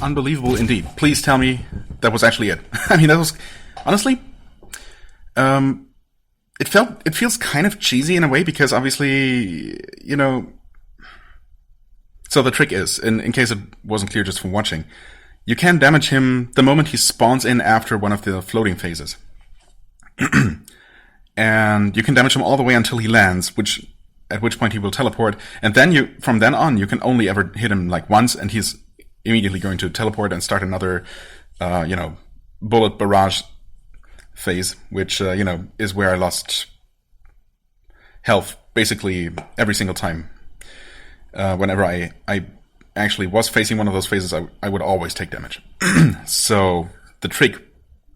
Unbelievable indeed. Please tell me that was actually it. I mean, that was honestly, it feels kind of cheesy in a way because obviously, you know. So the trick is, in case it wasn't clear just from watching, you can damage him the moment he spawns in after one of the floating phases. And you can damage him all the way until he lands, at which point he will teleport. And then from then on, you can only ever hit him like once, and he's immediately going to teleport and start another, bullet barrage phase, which, is where I lost health basically every single time. Whenever I actually was facing one of those phases, I would always take damage. So the trick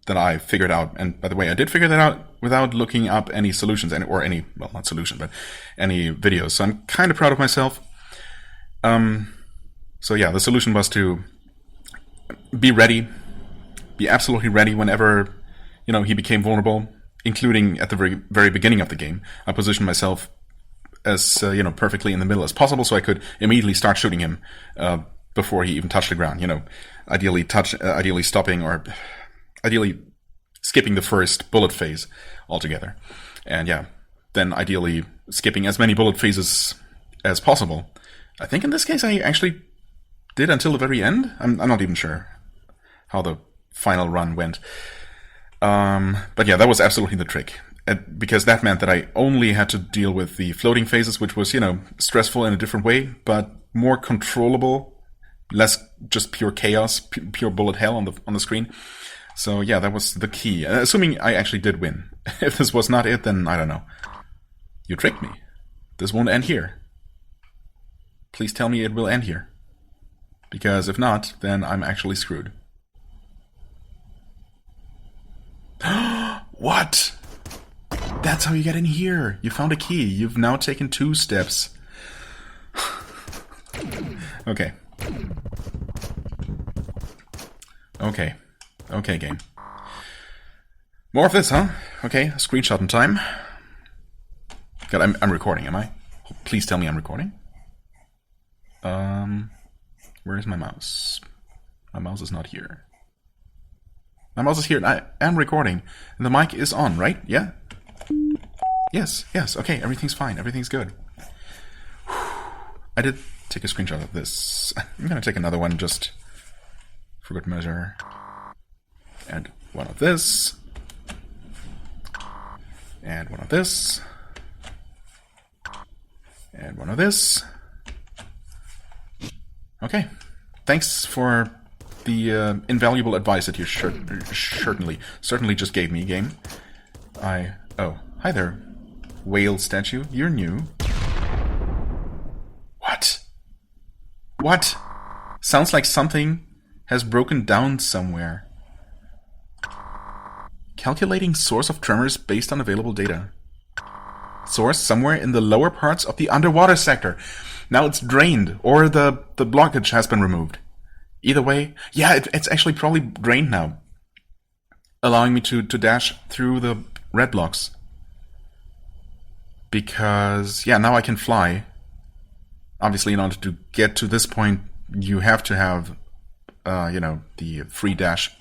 that I figured out, and by the way, I did figure that out without looking up any solutions, not solution, but any videos. So I'm kind of proud of myself. So yeah, the solution was to be ready, be absolutely ready whenever, he became vulnerable, including at the very, very beginning of the game. I positioned myself as, perfectly in the middle as possible so I could immediately start shooting him before he even touched the ground. Ideally stopping or ideally skipping the first bullet phase altogether. And yeah, then ideally skipping as many bullet phases as possible. I think in this case I actually did until the very end. I'm not even sure how the final run went. But yeah, that was absolutely the trick. Because that meant that I only had to deal with the floating phases, which was, stressful in a different way, but more controllable, less just pure chaos, pure bullet hell on the screen. So yeah, that was the key. Assuming I actually did win. If this was not it, then I don't know. You tricked me. This won't end here. Please tell me it will end here. Because if not, then I'm actually screwed. What? That's how you get in here. You found a key. You've now taken 2 steps. Okay. Okay, game. More of this, huh? Okay, screenshot in time. God, I'm recording, am I? Please tell me I'm recording. Where is my mouse? My mouse is not here. My mouse is here, and I am recording. And the mic is on, right? Yeah? Yes, okay, everything's fine, everything's good. I did take a screenshot of this. I'm gonna take another one just for good measure. And one of this. And one of this. And one of this. Okay, thanks for the invaluable advice that you certainly just gave me, game. Oh, hi there, whale statue. You're new. What? Sounds like something has broken down somewhere. Calculating source of tremors based on available data. Source somewhere in the lower parts of the underwater sector. Now it's drained, or the blockage has been removed. Either way, yeah, it's actually probably drained now, allowing me to dash through the red blocks. Because, yeah, now I can fly. Obviously, in order to get to this point, you have to have, the free dash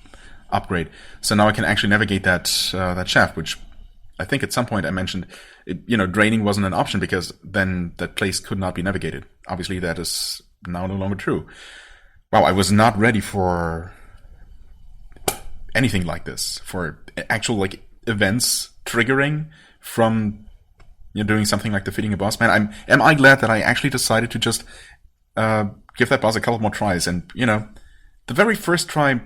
upgrade. So now I can actually navigate that shaft, which I think at some point I mentioned, draining wasn't an option because then that place could not be navigated. Obviously, that is now no longer true. Wow, I was not ready for anything like this, for actual events triggering from doing something like defeating a boss. Man, am I glad that I actually decided to just give that boss a couple more tries. And the very first try,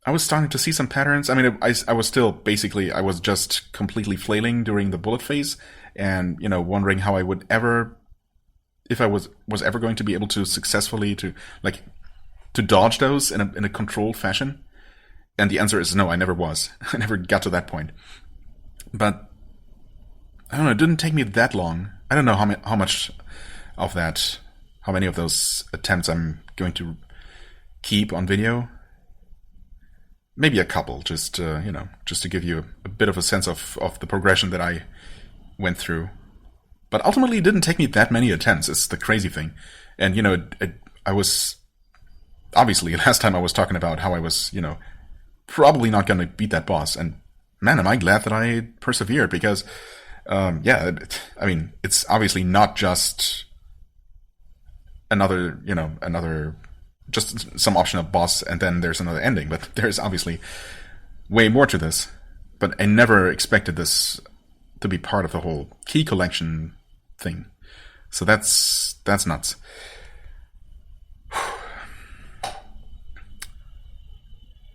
I was starting to see some patterns. I mean, I was still basically, I was just completely flailing during the bullet phase, and wondering how I would ever, if I was ever going to be able to successfully to dodge those in a controlled fashion. And the answer is no, I never was. I never got to that point. But I don't know, it didn't take me that long. I don't know how much of that, how many of those attempts I'm going to keep on video. Maybe a couple, just to give you a bit of a sense of the progression that I went through. But ultimately, it didn't take me that many attempts. It's the crazy thing. And I was obviously last time I was talking about how I was probably not going to beat that boss. And man, am I glad that I persevered, because it's obviously not just another just some optional boss and then there's another ending, but there's obviously way more to this. But I never expected this to be part of the whole key collection thing. So that's nuts.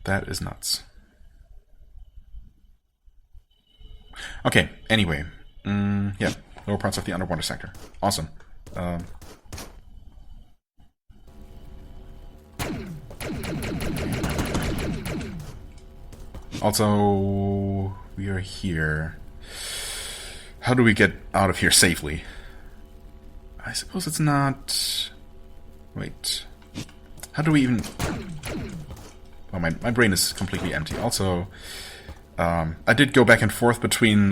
That is nuts. Okay, anyway. Lower parts of the underwater sector. Awesome. Also, we are here. How do we get out of here safely? I suppose it's not... Wait. How do we even... Oh, my brain is completely empty. Also, I did go back and forth between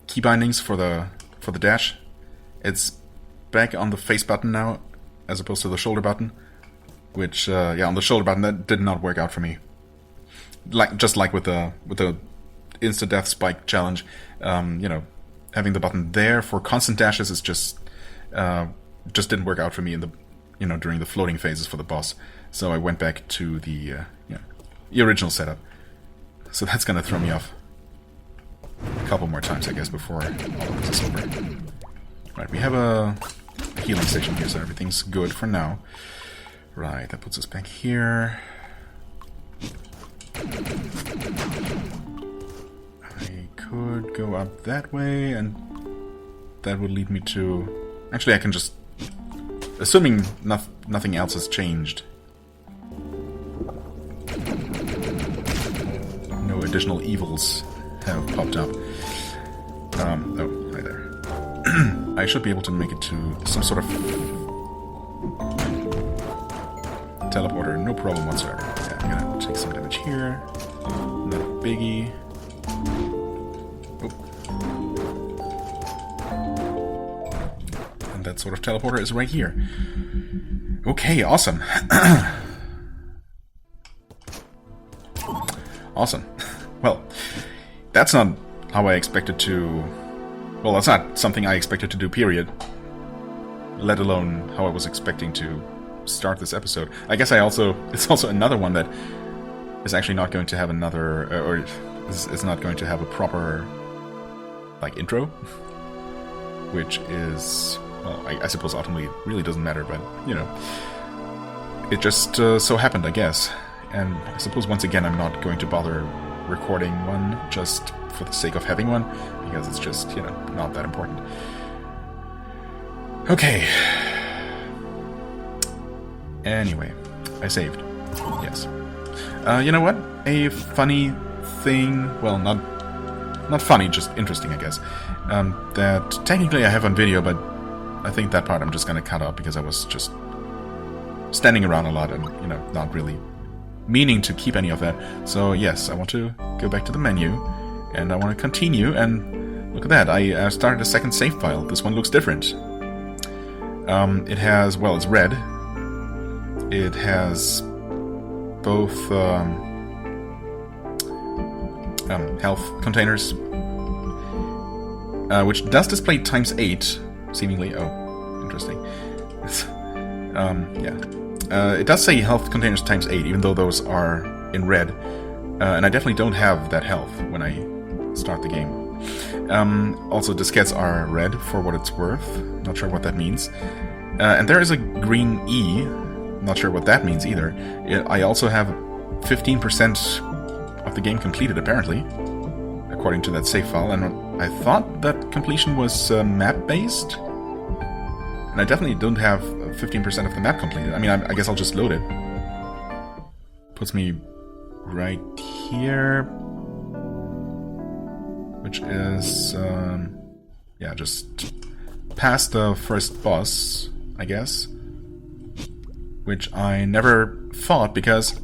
key bindings for the dash. It's back on the face button now, as opposed to the shoulder button. Which, on the shoulder button, that did not work out for me. Just like with the instant death spike challenge, having the button there for constant dashes is just didn't work out for me in the during the floating phases for the boss. So I went back to the original setup. So that's gonna throw me off a couple more times, I guess, before all of this is over. Right, we have a healing station here, so everything's good for now. Right, that puts us back here. I could go up that way, and that would lead me to... Actually, I can just... Assuming nothing else has changed. No additional evils have popped up. Oh, hi there. I should be able to make it to some sort of teleporter, no problem whatsoever. Yeah, I'm gonna take some damage here. Not a biggie. And that sort of teleporter is right here. Okay, awesome. Awesome. Well, that's not how I expected to... Well, that's not something I expected to do, period. Let alone how I was expecting to start this episode. I guess it's also another one that is actually not going to have another... or is not going to have a proper, intro. Which is... Well, I suppose ultimately it really doesn't matter, but, it just so happened, I guess. And I suppose once again I'm not going to bother recording one just for the sake of having one, because it's just, not that important. Okay. Anyway, I saved. Yes. You know what? A funny thing... Well, not funny, just interesting, I guess. That technically I have on video, but I think that part I'm just gonna cut out because I was just standing around a lot and, not really meaning to keep any of that. So yes, I want to go back to the menu and I want to continue, and look at that, I started a second save file. This one looks different. It has, well, it's red. It has both health containers, which does display ×8, seemingly. Oh, interesting. Yeah. It does say health containers ×8, even though those are in red. And I definitely don't have that health when I start the game. Also, diskettes are red, for what it's worth. Not sure what that means. And there is a green E. Not sure what that means either. I also have 15% of the game completed, apparently, according to that save file. And I thought that completion was map-based. And I definitely don't have 15% of the map completed. I mean, I guess I'll just load it. Puts me right here, which is, yeah, just past the first boss, I guess, which I never fought because,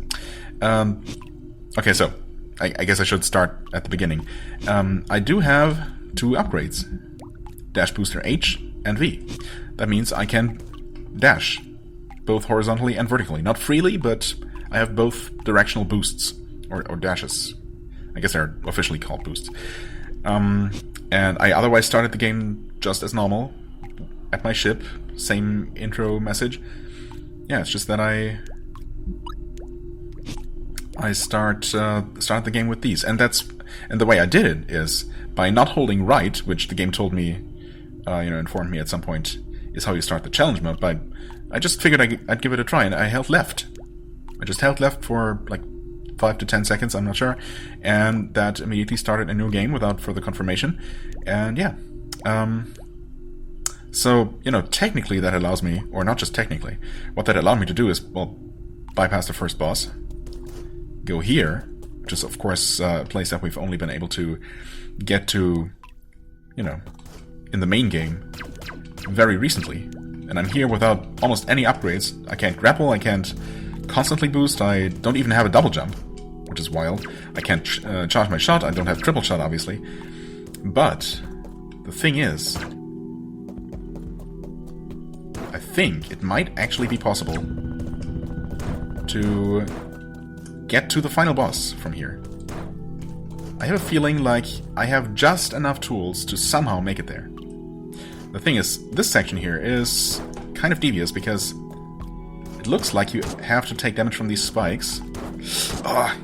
okay, so I guess I should start at the beginning. I do have 2 upgrades, Dash Booster H and V. That means I can dash, both horizontally and vertically. Not freely, but I have both directional boosts, or dashes. I guess they're officially called boosts. And I otherwise started the game just as normal, at my ship, same intro message. Yeah, it's just that I start the game with these, and the way I did it is by not holding right, which the game told me, informed me at some point, is how you start the challenge mode. But I just figured I'd give it a try, and I held left. I just held left for like 5 to 10 seconds, I'm not sure, and that immediately started a new game without further confirmation. And yeah, so, technically that allows me, or not just technically, what that allowed me to do is, well, bypass the first boss, go here, which is of course a place that we've only been able to get to, in the main game very recently. And I'm here without almost any upgrades. I can't grapple, I can't constantly boost, I don't even have a double jump, which is wild. I can't charge my shot, I don't have triple shot, obviously. But the thing is, I think it might actually be possible to get to the final boss from here. I have a feeling like I have just enough tools to somehow make it there. The thing is, this section here is kind of devious because it looks like you have to take damage from these spikes. Oh,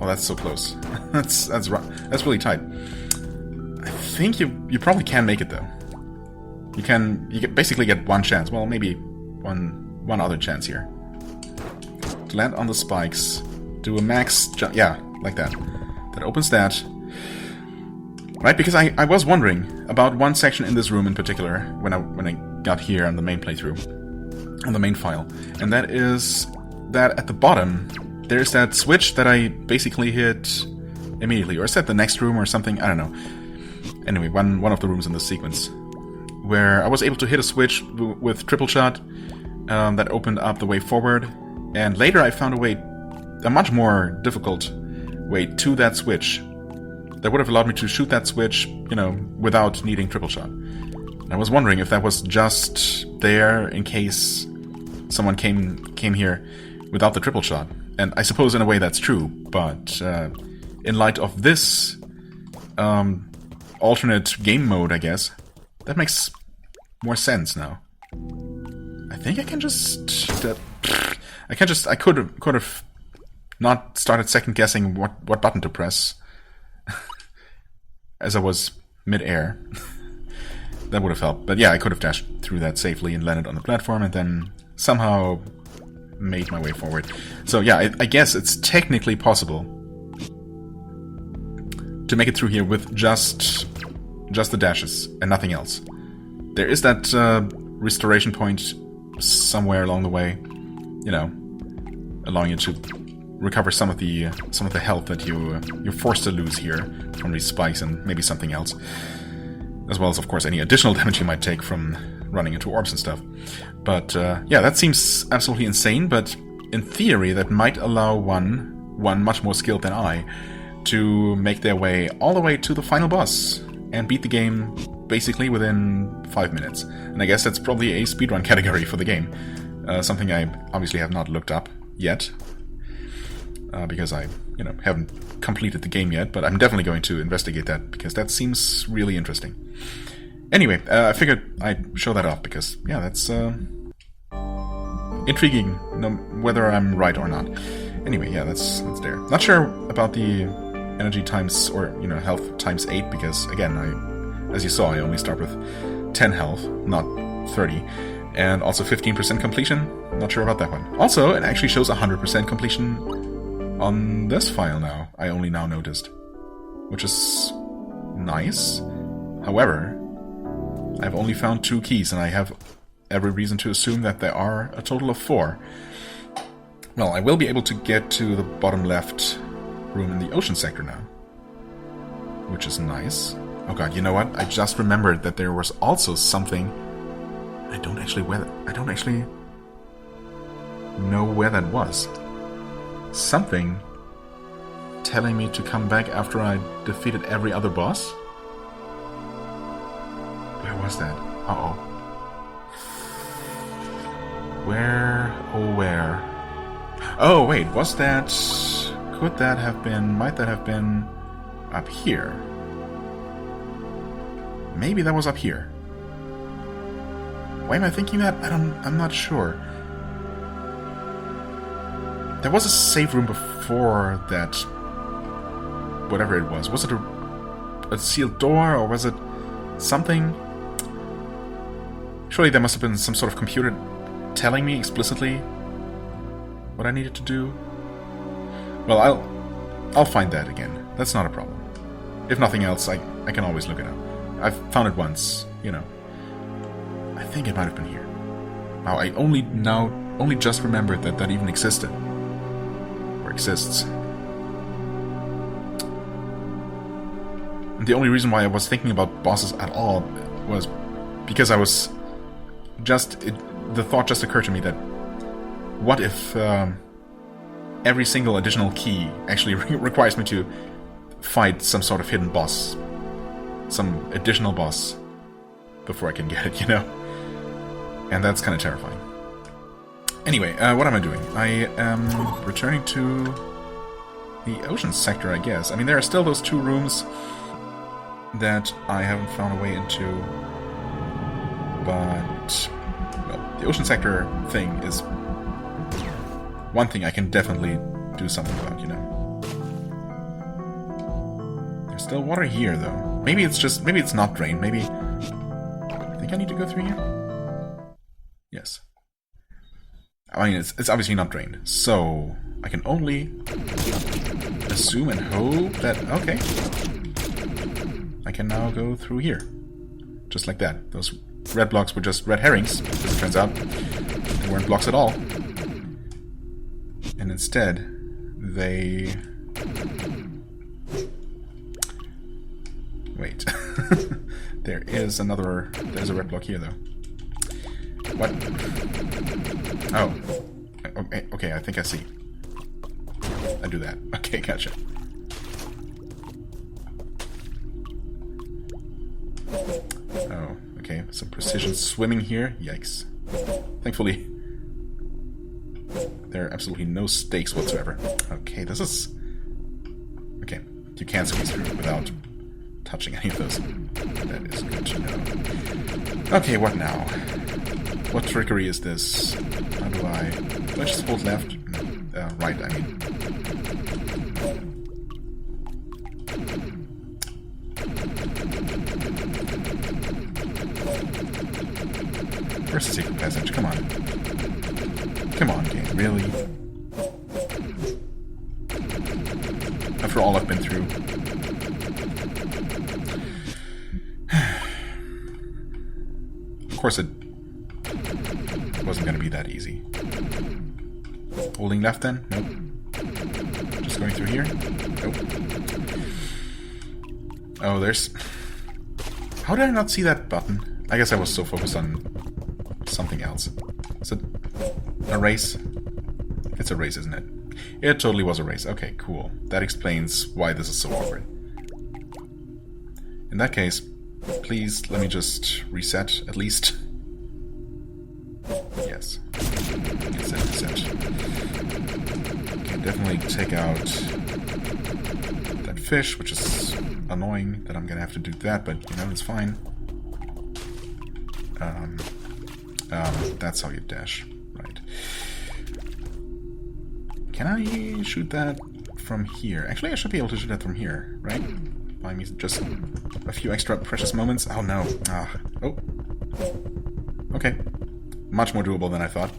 that's so close. that's really tight. I think you probably can make it though. You basically get one chance. Well, maybe one other chance here. To land on the spikes, do a max jump. Yeah, like that. That opens that. Right, because I was wondering about one section in this room in particular when I got here on the main playthrough, on the main file, and that is that at the bottom there's that switch that I basically hit immediately, or is that the next room or something? I don't know. Anyway, one of the rooms in this sequence, where I was able to hit a switch with triple shot that opened up the way forward, and later I found a much more difficult way to that switch that would have allowed me to shoot that switch, without needing triple shot. And I was wondering if that was just there in case someone came here without the triple shot. And I suppose in a way that's true, but in light of this alternate game mode, I guess, that makes more sense now. I think I can just... I could have not started second guessing what button to press as I was mid-air. That would have helped. But yeah, I could have dashed through that safely and landed on the platform and then somehow made my way forward. So yeah, I guess it's technically possible to make it through here with just the dashes and nothing else. There is that restoration point somewhere along the way, allowing you to recover some of the health that you're forced to lose here from these spikes and maybe something else, as well as of course any additional damage you might take from running into orbs and stuff. But yeah, that seems absolutely insane. But in theory, that might allow one much more skilled than I to make their way all the way to the final boss and beat the game basically within 5 minutes. And I guess that's probably a speedrun category for the game, something I obviously have not looked up yet. because I, haven't completed the game yet, but I'm definitely going to investigate that because that seems really interesting. Anyway, I figured I'd show that off because, yeah, that's intriguing, whether I'm right or not. Anyway, yeah, that's there. Not sure about the energy times, or, health times 8, because, again, as you saw, I only start with 10 health, not 30. And also 15% completion. Not sure about that one. Also, it actually shows 100% completion on this file now. I only now noticed. Which is nice. However, I've only found 2 keys, and I have every reason to assume that there are a total of 4. Well, I will be able to get to the bottom left room in the ocean sector now. Which is nice. Oh god, you know what? I just remembered that there was also something... I don't actually know where that was. Something telling me to come back after I defeated every other boss? Where was that? Uh-oh. Where? Oh, where? Oh, wait, was that... Could that have been... Might that have been... up here? Maybe that was up here. Why am I thinking that? I'm not sure. There was a save room before that. Whatever it was. Was it a sealed door, or was it something? Surely there must have been some sort of computer telling me explicitly what I needed to do. Well, I'll find that again. That's not a problem. If nothing else, I can always look it up. I've found it once, I think it might have been here. Wow, I only just remembered that even existed. Or exists. And the only reason why I was thinking about bosses at all was because I was the thought just occurred to me that what if every single additional key actually requires me to fight some sort of hidden boss, some additional boss, before I can get it, And that's kind of terrifying. Anyway, what am I doing? I am returning to the ocean sector, I guess. I mean, there are still those 2 rooms that I haven't found a way into, but well, the ocean sector thing is one thing I can definitely do something about, There's still water here, though. Maybe it's not drained. Maybe... I think I need to go through here? Yes. I mean, it's obviously not drained, so I can only assume and hope that... Okay. I can now go through here. Just like that. Those red blocks were just red herrings, as it turns out. They weren't blocks at all. And instead, they... Wait. There's a red block here, though. What? Oh. Okay, I think I see. I do that. Okay, gotcha. Oh, okay. Some precision swimming here. Yikes. Thankfully, there are absolutely no stakes whatsoever. Okay, this is... Okay, you can't squeeze through without touching any of those. That is good to know. Okay, what now? What trickery is this? How do I just hold left? No, right, I mean. Where's the secret passage? Come on. Come on, game. Really? After all I've been through. Of course it wasn't going to be that easy. Holding left then? Nope. Just going through here? Nope. Oh, there's... How did I not see that button? I guess I was so focused on something else. Is it a race? It's a race, isn't it? It totally was a race. Okay, cool. That explains why this is so awkward. In that case, please let me just reset, at least. Yes. Reset. Okay, can definitely take out that fish, which is annoying that I'm gonna have to do that, but you know, it's fine. That's how you dash, right. Can I shoot that from here? Actually, I should be able to shoot that from here, right? Buy me just a few extra precious moments. Oh no. Oh. Okay. Much more doable than I thought.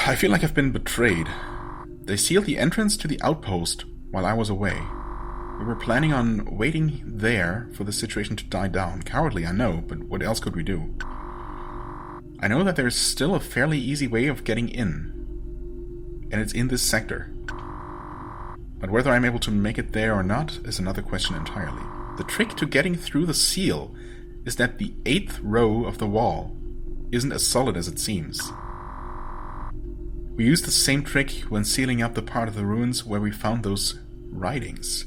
I feel like I've been betrayed. They sealed the entrance to the outpost while I was away. We were planning on waiting there for the situation to die down. Cowardly, I know, but what else could we do? I know that there's still a fairly easy way of getting in. And it's in this sector. But whether I'm able to make it there or not is another question entirely. The trick to getting through the seal is that the 8th row of the wall isn't as solid as it seems. We used the same trick when sealing up the part of the ruins where we found those writings.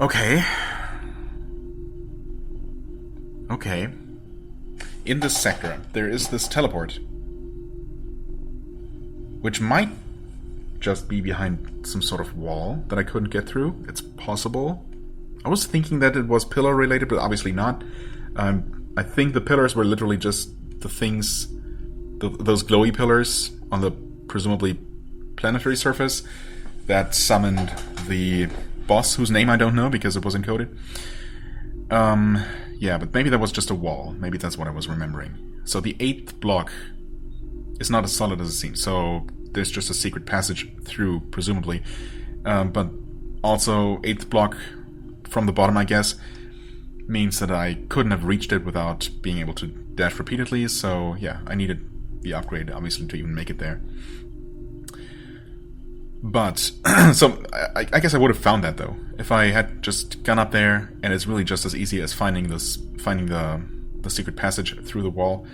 Okay. Okay. In this sector, there is this teleport, which might just be behind some sort of wall that I couldn't get through. It's possible. I was thinking that it was pillar related, but obviously not. I think the pillars were literally just the things, those glowy pillars on the presumably planetary surface that summoned the boss, whose name I don't know because it was encoded. Yeah, but maybe that was just a wall. Maybe that's what I was remembering. So the 8th block is not as solid as it seems. So there's just a secret passage through, presumably. But also 8th block from the bottom, I guess, means that I couldn't have reached it without being able to dash repeatedly. So yeah, I needed the upgrade, obviously, to even make it there. But, so, I guess I would have found that, though. If I had just gone up there, and it's really just as easy as finding the secret passage through the wall,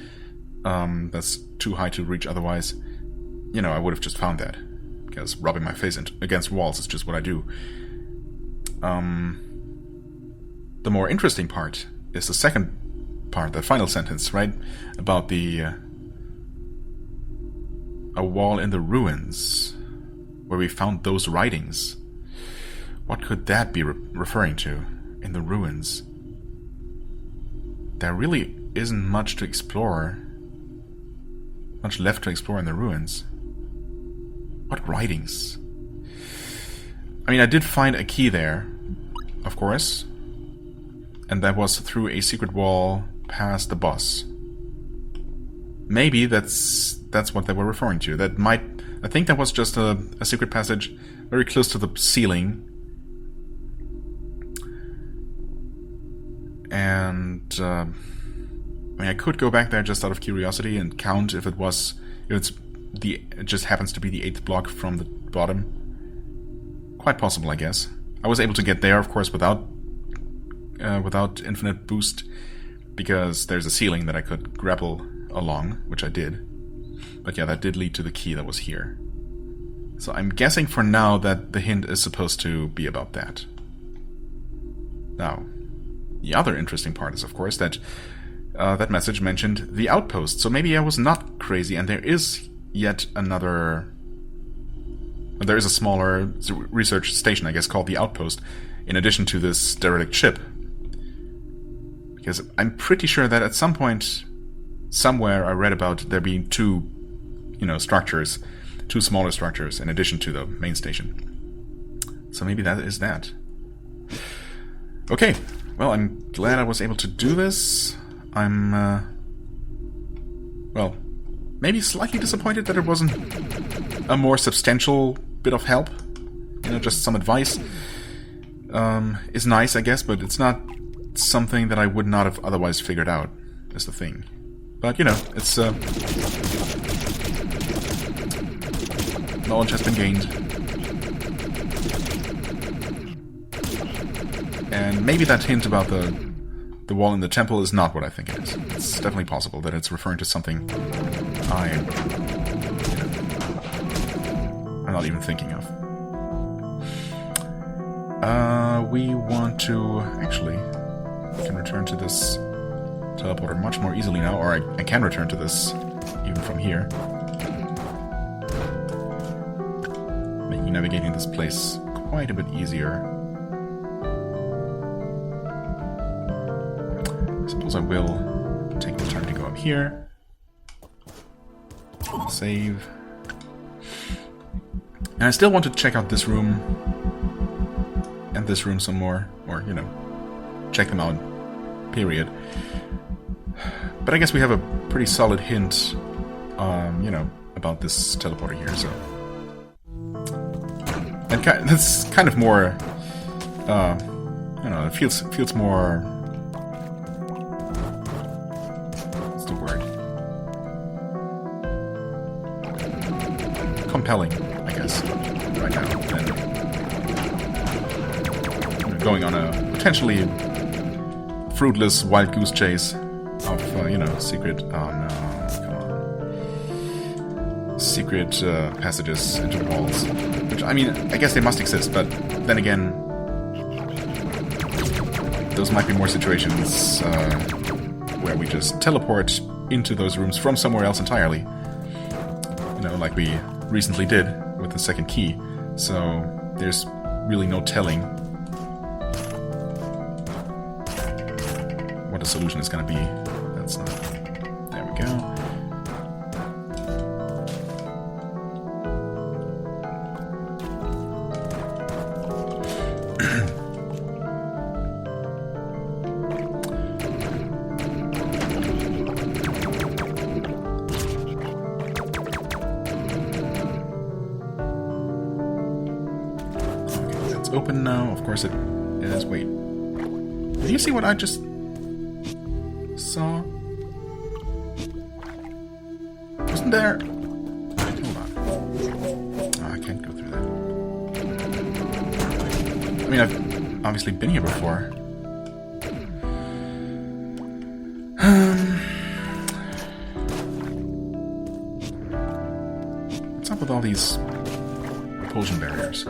that's too high to reach otherwise, you know, I would have just found that. Because rubbing my face against walls is just what I do. The more interesting part is the second part, the final sentence, right? About a wall in the ruins, where we found those writings. What could that be referring to in the ruins? There really isn't much to explore. Much left to explore in the ruins. What writings? I mean, I did find a key there, of course. And that was through a secret wall past the boss. Maybe that's what they were referring to. That might... I think that was just a secret passage very close to the ceiling. And, I mean, I could go back there just out of curiosity and count if it just happens to be the 8th block from the bottom. Quite possible, I guess. I was able to get there, of course, without infinite boost, because there's a ceiling that I could grapple along, which I did. But yeah, that did lead to the key that was here. So I'm guessing for now that the hint is supposed to be about that. Now, the other interesting part is, of course, that that message mentioned the outpost. So maybe I was not crazy, and there is yet another... There is a smaller research station, I guess, called the Outpost, in addition to this derelict ship. Because I'm pretty sure that at some point, somewhere I read about there being two structures, two smaller structures, in addition to the main station. So maybe that is that. Okay, well, I'm glad I was able to do this. I'm, well, maybe slightly disappointed that it wasn't a more substantial bit of help. You know, just some advice. Is nice, I guess, but it's not something that I would not have otherwise figured out, is the thing. But, you know, it's, knowledge has been gained. And maybe that hint about the wall in the temple is not what I think it is. It's definitely possible that it's referring to something I'm not even thinking of. We want to... Actually, I can return to this teleporter much more easily now, or I can return to this even from here. Making navigating this place quite a bit easier. I suppose I will take the time to go up here. Save. And I still want to check out this room and this room some more, or, you know, check them out, period. But I guess we have a pretty solid hint, you know, about this teleporter here, so... And that's kind of more, I don't know, it feels more... What's the word? Compelling, I guess, right now, than going on a potentially fruitless wild goose chase of, you know, secret, secret passages into the walls. Which, I mean, I guess they must exist, but then again, those might be more situations where we just teleport into those rooms from somewhere else entirely. You know, like we recently did with the second key. So there's really no telling what the solution is going to be. That's not... There we go. Open now, of course it is. Wait, did you see what I just saw? Wasn't there? Wait, hold on. Oh, I can't go through that. I mean, I've obviously been here before. What's up with all these repulsion barriers?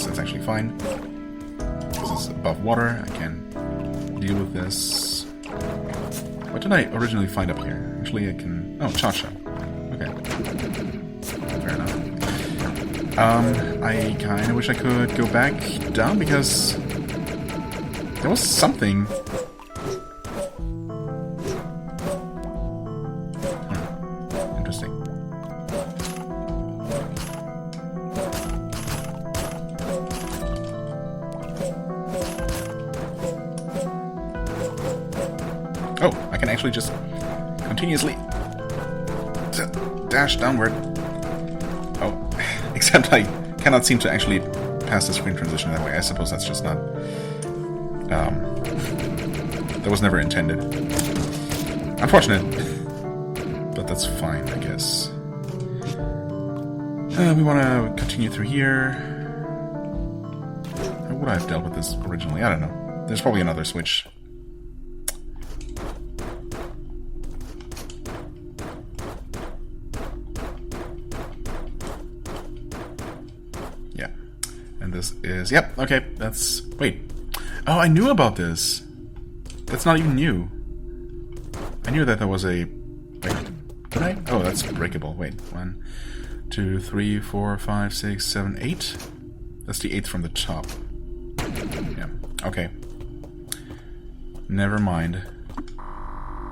That's actually fine. This is above water. I can deal with this. What did I originally find up here? Actually, I can... Oh, Cha-Cha. Okay. Fair enough. I kind of wish I could go back down because there was something... Interesting. Oh, I can actually just continuously dash downward. Oh, except I cannot seem to actually pass the screen transition that way. I suppose that's just not... that was never intended. Unfortunate. But that's fine, I guess. We want to continue through here. How would I have dealt with this originally? I don't know. There's probably another switch. This is... Yep, okay, that's... Wait. Oh, I knew about this. That's not even new. I knew that there was a... Wait, did I? Oh, that's breakable. Wait, 1, 2, 3, 4, 5, 6, 7, 8? That's the 8th from the top. Yeah, okay. Never mind.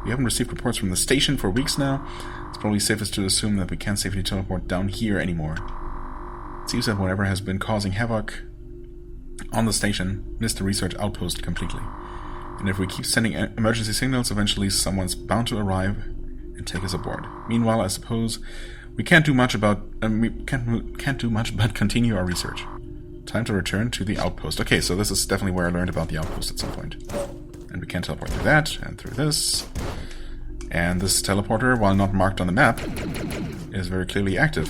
We haven't received reports from the station for weeks now. It's probably safest to assume that we can't safely teleport down here anymore. It seems that whatever has been causing havoc on the station missed the research outpost completely. And if we keep sending emergency signals, eventually someone's bound to arrive and take us aboard. Meanwhile, I suppose we can't do much about can't do much but continue our research. Time to return to the outpost. Okay, so this is definitely where I learned about the outpost at some point. And we can teleport through that and through this. And this teleporter, while not marked on the map, is very clearly active.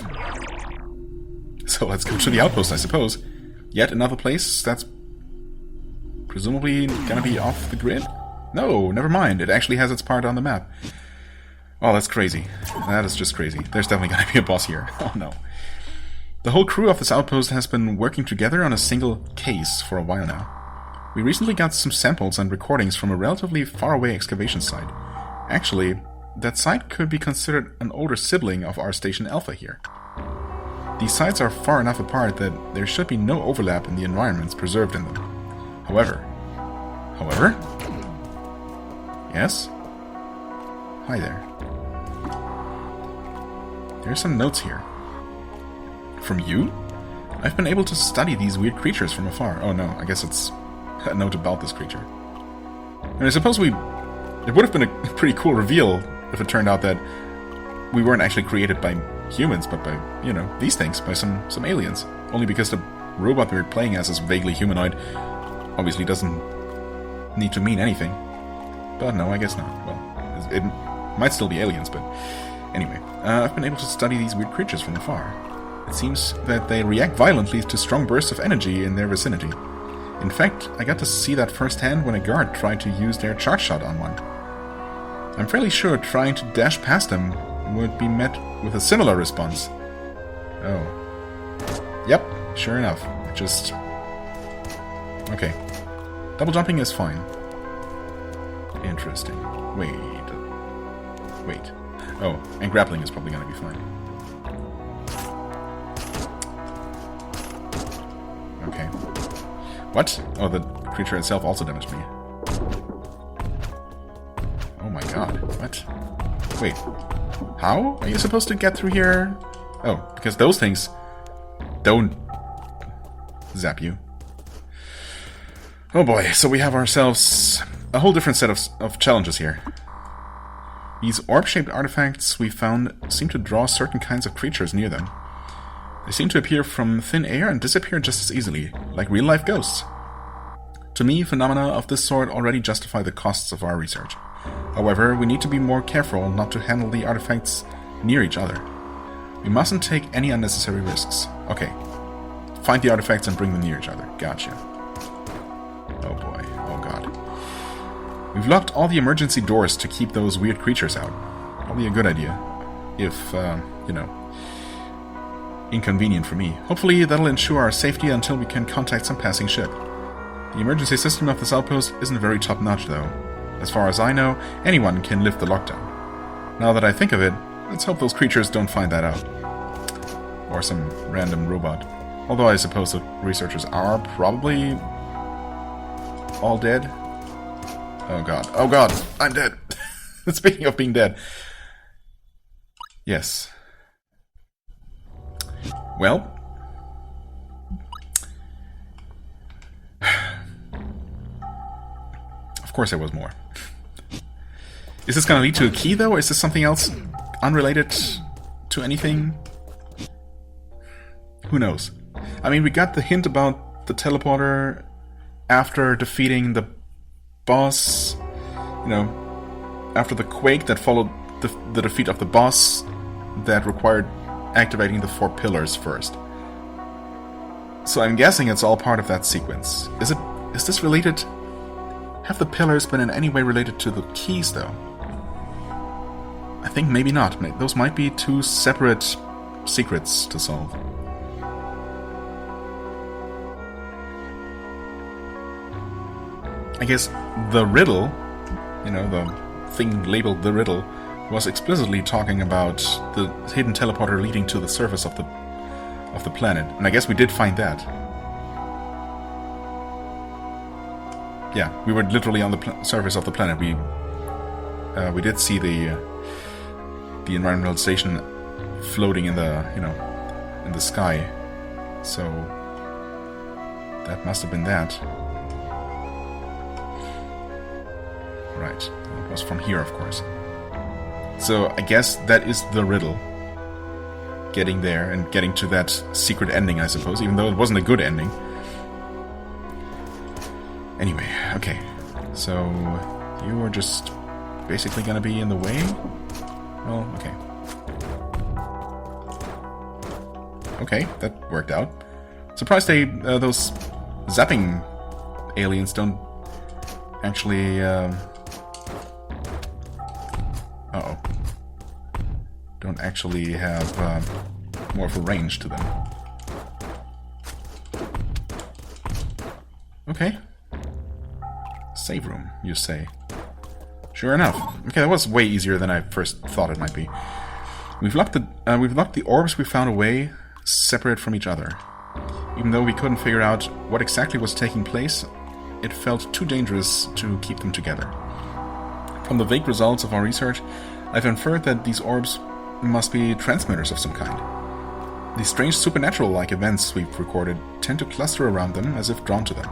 So let's go to the outpost, I suppose. Yet another place that's presumably gonna be off the grid? No, never mind. It actually has its part on the map. Oh, that's crazy. That is just crazy. There's definitely gonna be a boss here. Oh no. The whole crew of this outpost has been working together on a single case for a while now. We recently got some samples and recordings from a relatively faraway excavation site. Actually, that site could be considered an older sibling of our Station Alpha here. These sites are far enough apart that there should be no overlap in the environments preserved in them. However? Yes? Hi there. There are some notes here. From you? I've been able to study these weird creatures from afar. Oh no, I guess it's a note about this creature. And I suppose it would have been a pretty cool reveal if it turned out that we weren't actually created by humans, but by, you know, these things, by some aliens. Only because the robot we were playing as is vaguely humanoid obviously doesn't need to mean anything. But no, I guess not. Well, it might still be aliens, but anyway. I've been able to study these weird creatures from afar. It seems that they react violently to strong bursts of energy in their vicinity. In fact, I got to see that firsthand when a guard tried to use their charge shot on one. I'm fairly sure trying to dash past them would be met with a similar response. Oh. Yep, sure enough. Just... okay. Double jumping is fine. Interesting. Wait. Oh, and grappling is probably gonna be fine. Okay. What? Oh, the creature itself also damaged me. Oh my god. What? Wait. How are you supposed to get through here? Oh, because those things don't zap you. Oh boy, so we have ourselves a whole different set of challenges here. These orb-shaped artifacts we found seem to draw certain kinds of creatures near them. They seem to appear from thin air and disappear just as easily, like real-life ghosts. To me, phenomena of this sort already justify the costs of our research. However, we need to be more careful not to handle the artifacts near each other. We mustn't take any unnecessary risks. Okay. Find the artifacts and bring them near each other. Gotcha. Oh boy. Oh god. We've locked all the emergency doors to keep those weird creatures out. Probably a good idea. If, you know, inconvenient for me. Hopefully that'll ensure our safety until we can contact some passing ship. The emergency system of this outpost isn't very top-notch, though. As far as I know, anyone can lift the lockdown. Now that I think of it, let's hope those creatures don't find that out. Or some random robot. Although I suppose the researchers are probably all dead. Oh god. Oh god! I'm dead! Speaking of being dead. Yes. Well. Of course there was more. Is this gonna lead to a key, though? Or is this something else unrelated to anything? Who knows? I mean, we got the hint about the teleporter after defeating the boss, you know, after the quake that followed the defeat of the boss that required activating the 4 pillars first. So I'm guessing it's all part of that sequence. Is this related? Have the pillars been in any way related to the keys, though? I think maybe not. Those might be 2 separate secrets to solve. I guess the riddle, you know, the thing labeled the riddle, was explicitly talking about the hidden teleporter leading to the surface of the planet. And I guess we did find that. Yeah, we were literally on the surface of the planet. We did see the environmental station floating in the, you know, in the sky. So that must have been that. Right, it was from here, of course. So I guess that is the riddle. Getting there and getting to that secret ending, I suppose, even though it wasn't a good ending. Anyway, okay. So you were just basically gonna be in the way? Well, okay. Okay, that worked out. Surprised those zapping aliens don't actually, don't actually have more of a range to them. Okay. Save room, you say. Sure enough. Okay, that was way easier than I first thought it might be. We've locked the orbs we found away separate from each other. Even though we couldn't figure out what exactly was taking place, it felt too dangerous to keep them together. From the vague results of our research, I've inferred that these orbs must be transmitters of some kind. These strange supernatural-like events we've recorded tend to cluster around them as if drawn to them.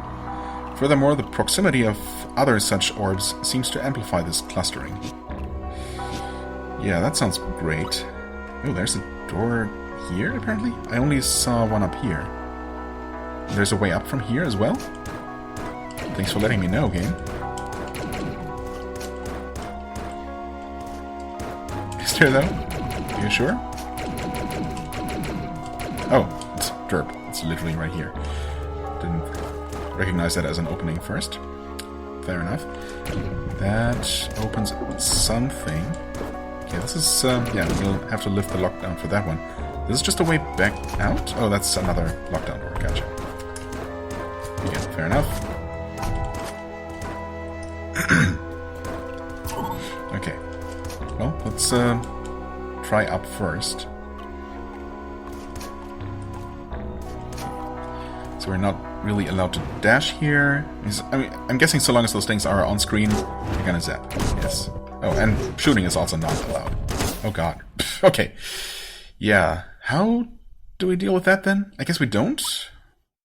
Furthermore, the proximity of other such orbs seems to amplify this clustering. Yeah, that sounds great. Oh, there's a door here, apparently? I only saw one up here. There's a way up from here as well? Thanks for letting me know, game. Is there, though? Are you sure? Oh, it's derp. It's literally right here. Didn't recognize that as an opening first. Fair enough. That opens something. Okay, this is, yeah, we'll have to lift the lockdown for that one. This is just a way back out? Oh, that's another lockdown door. Gotcha. Yeah, fair enough. Okay. Well, let's, try up first. So we're not really allowed to dash here. I mean, I'm guessing so long as those things are on screen, you're gonna zap. Yes. Oh, and shooting is also not allowed. Oh god. Okay. Yeah. How do we deal with that then? I guess we don't?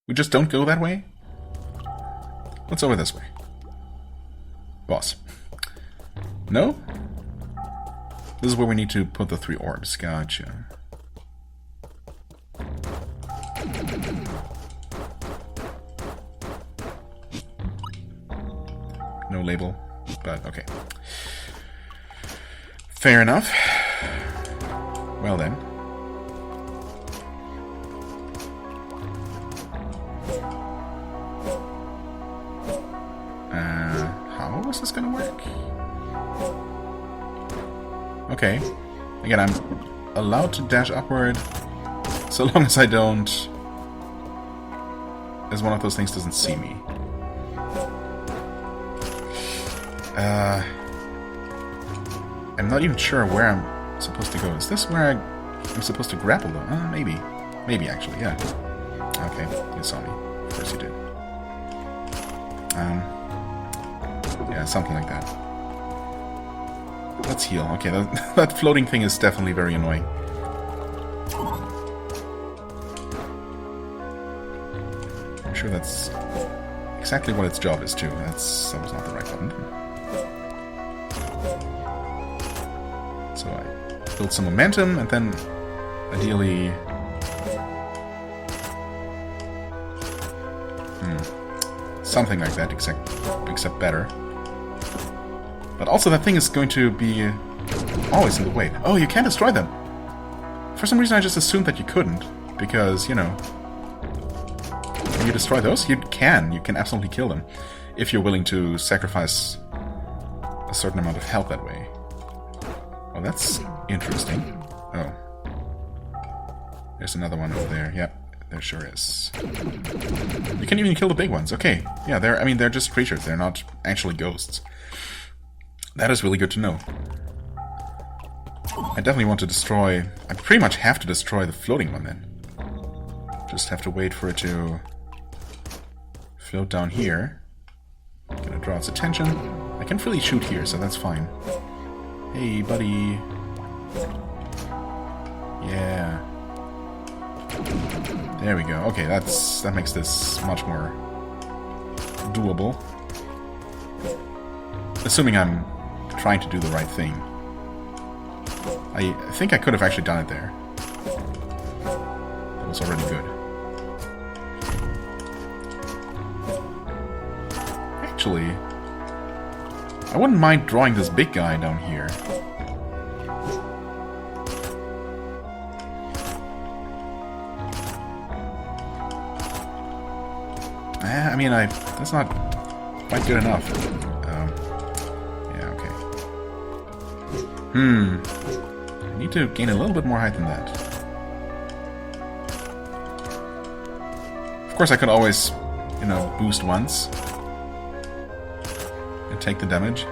We just don't go that way? Let's over this way. Boss. No? This is where we need to put the 3 orbs. Gotcha. No label, but okay. Fair enough. Well then. How is this gonna work? Okay. Again, I'm allowed to dash upward so long as I don't... as one of those things doesn't see me. I'm not even sure where I'm supposed to go. Is this where I'm supposed to grapple though? Maybe. Maybe actually, yeah. Okay, you saw me. Of course you did. Yeah, something like that. Let's heal. Okay, that floating thing is definitely very annoying. I'm sure that's exactly what its job is too. That was not the right button. So I build some momentum, and then ideally... something like that, except better. But also that thing is going to be always in the way. Oh, you can't destroy them! For some reason I just assumed that you couldn't, because, you know... Can you destroy those? You can absolutely kill them, if you're willing to sacrifice a certain amount of health that way. Oh, that's interesting. Oh. There's another one over there. Yep, there sure is. You can even kill the big ones. Okay. Yeah, they're just creatures. They're not actually ghosts. That is really good to know. I definitely want to destroy... I pretty much have to destroy the floating one then. Just have to wait for it to float down here. Gonna draw its attention. I can freely shoot here, so that's fine. Hey, buddy. Yeah. There we go. Okay, that makes this much more doable. Assuming I'm trying to do the right thing. I think I could have actually done it there. That was already good. Actually, I wouldn't mind drawing this big guy down here. I mean, that's not quite good enough. Yeah, okay. I need to gain a little bit more height than that. Of course, I could always, you know, boost once and take the damage.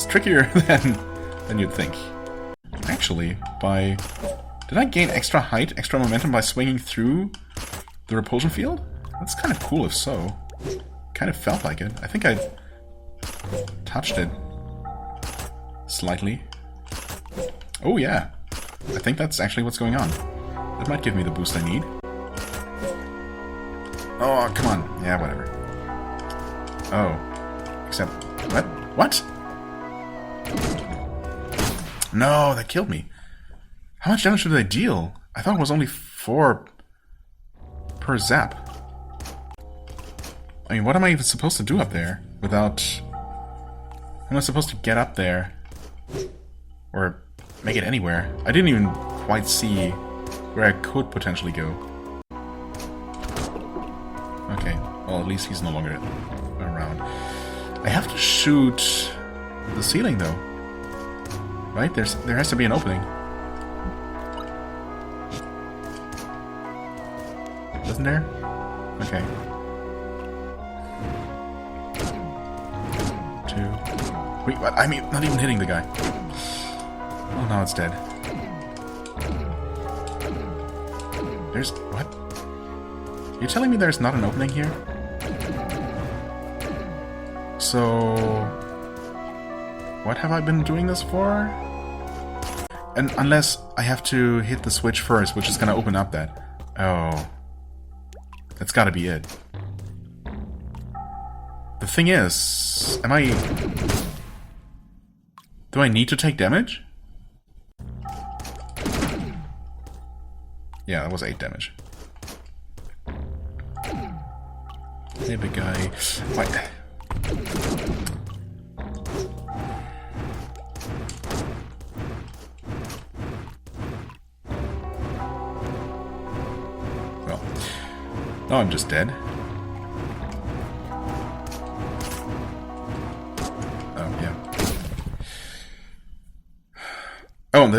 trickier than you'd think. Actually, did I gain extra height, extra momentum by swinging through the repulsion field? That's kind of cool if so. Kind of felt like it. I think I touched it slightly. Oh yeah, I think that's actually what's going on. That might give me the boost I need. Oh, come on. Yeah, whatever. Oh. Except... What? What? No, that killed me. How much damage did I deal? I thought it was only 4 per zap. I mean, what am I even supposed to do up there without... How am I supposed to get up there? Or make it anywhere? I didn't even quite see where I could potentially go. Okay, well, at least he's no longer around. I have to shoot the ceiling, though. Right? There has to be an opening. Isn't there? Okay. 2. Wait, what? I mean, not even hitting the guy. Oh, now it's dead. There's... what? You're telling me there's not an opening here? So... what have I been doing this for? And unless I have to hit the switch first, which is gonna open up that. Oh. That's gotta be it. The thing is... do I need to take damage? Yeah, that was 8 damage. Hey, big guy. What? Well, now I'm just dead. Oh, yeah. Oh, and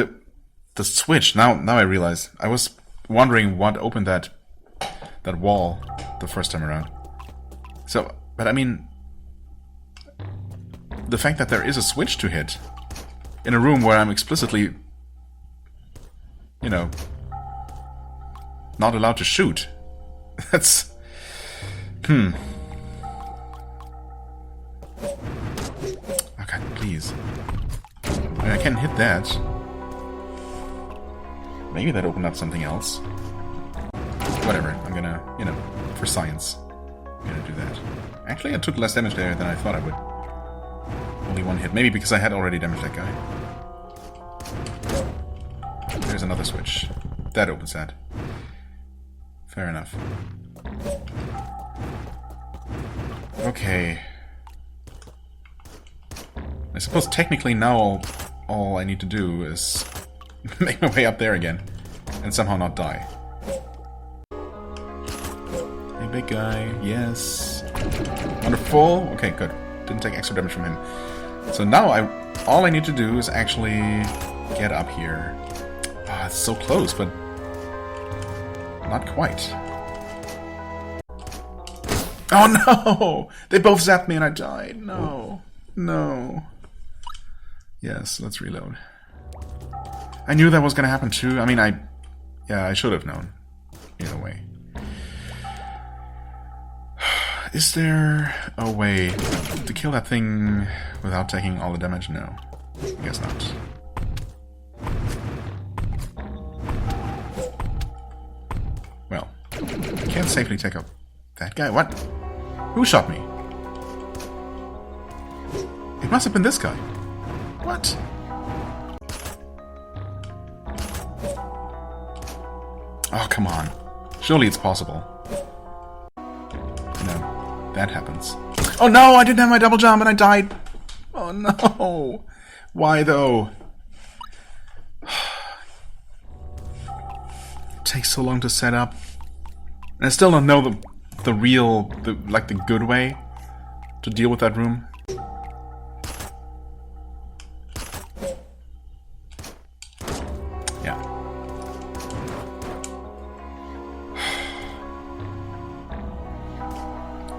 the switch. Now I realize. I was wondering what opened that wall the first time around. So, but I mean, the fact that there is a switch to hit in a room where I'm explicitly, you know, not allowed to shoot. That's... Okay, please. I mean, I can hit that. Maybe that opened up something else. Whatever, I'm gonna, you know, for science, I'm gonna do that. Actually, I took less damage there than I thought I would. Only 1 hit. Maybe because I had already damaged that guy. There's another switch. That opens that. Fair enough. Okay. I suppose technically now all I need to do is make my way up there again and somehow not die. Hey, big guy. Yes. Wonderful. Okay, good. Didn't take extra damage from him. So now all I need to do is actually get up here. Ah, it's so close, but not quite. Oh no! They both zapped me and I died. No. No. Yes, let's reload. I knew that was gonna happen too. I mean, I should have known. Either way. Is there a way to kill that thing without taking all the damage? No. I guess not. Well, I can't safely take out that guy. What? Who shot me? It must have been this guy. What? Oh, come on. Surely it's possible. No, that happens. Oh no, I didn't have my double jump and I died. Oh no. Why though? It takes so long to set up. And I still don't know the good way to deal with that room. Yeah.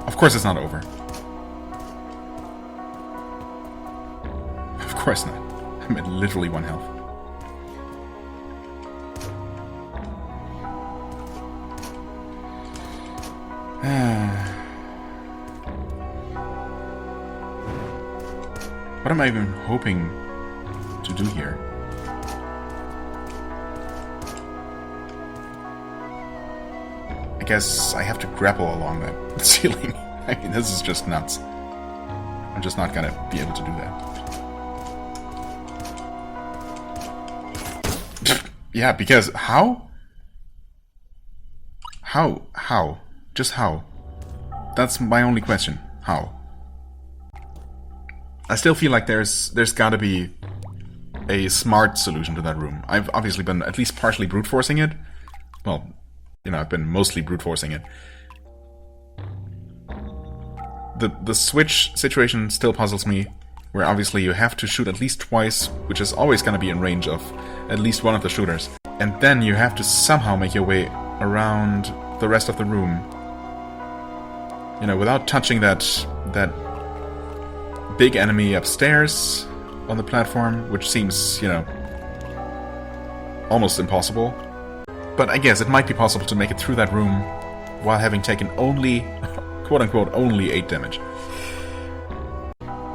Of course it's not over. course not. I'm at literally 1 health. What am I even hoping to do here? I guess I have to grapple along that ceiling. I mean, this is just nuts. I'm just not gonna be able to do that. Yeah, because how? How? Just how? That's my only question. How? I still feel like there's gotta be a smart solution to that room. I've obviously been at least partially brute forcing it. Well, you know, I've been mostly brute forcing it. The switch situation still puzzles me, where obviously you have to shoot at least twice, which is always gonna be in range of at least one of the shooters. And then you have to somehow make your way around the rest of the room. You know, without touching that big enemy upstairs on the platform, which seems, you know, almost impossible. But I guess it might be possible to make it through that room while having taken only, quote-unquote, only 8 damage.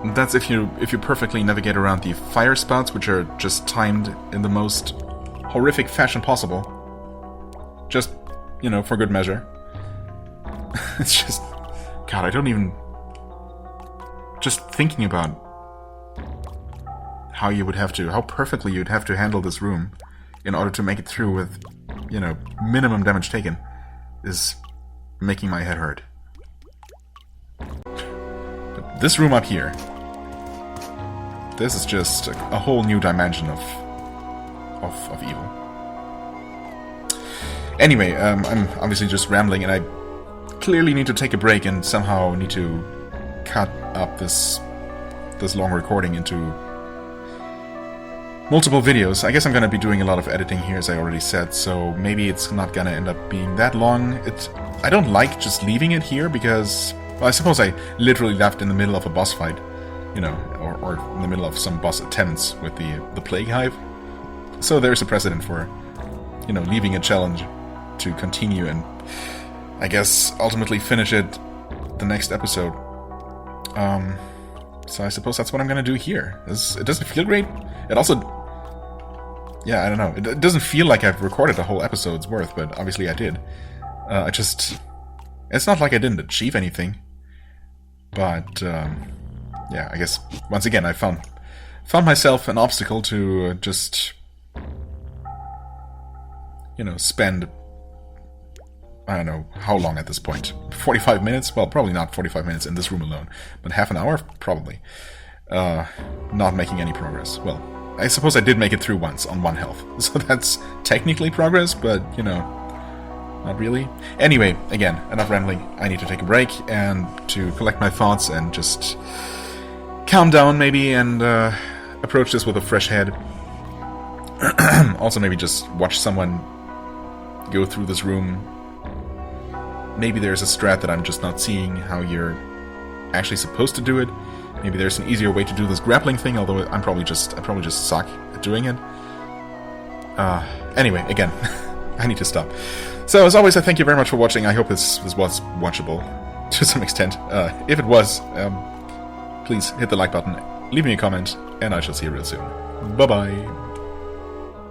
And that's if you perfectly navigate around the fire spouts, which are just timed in the most horrific fashion possible. Just, you know, for good measure. It's just... God, I don't even... Just thinking about how you would have to... How perfectly you'd have to handle this room in order to make it through with, you know, minimum damage taken is making my head hurt. But this room up here... This is just a whole new dimension of evil. Anyway, I'm obviously just rambling, and I clearly need to take a break and somehow need to cut up this long recording into multiple videos. I guess I'm gonna be doing a lot of editing here, as I already said, so maybe it's not gonna end up being that long. I don't like just leaving it here because, well, I suppose I literally left in the middle of a boss fight, you know, or in the middle of some boss attempts with the Plague Hive. So there's a precedent for, you know, leaving a challenge to continue and, I guess, ultimately finish it the next episode. So I suppose that's what I'm gonna do here. It doesn't feel great. It also... Yeah, I don't know. It doesn't feel like I've recorded a whole episode's worth, but obviously I did. It's not like I didn't achieve anything. But, yeah, I guess, once again, I found myself an obstacle to just... You know, spend... I don't know how long at this point. 45 minutes? Well, probably not 45 minutes in this room alone. But half an hour? Probably. Not making any progress. Well, I suppose I did make it through once on 1 health. So that's technically progress, but, you know, not really. Anyway, again, enough rambling. I need to take a break and to collect my thoughts and just calm down maybe and approach this with a fresh head. Also maybe just watch someone go through this room. Maybe there's a strat that I'm just not seeing how you're actually supposed to do it. Maybe there's an easier way to do this grappling thing, although I probably just suck at doing it. Anyway, again, I need to stop. So, as always, I thank you very much for watching. I hope this was watchable to some extent. If it was, please hit the like button, leave me a comment, and I shall see you real soon. Bye-bye.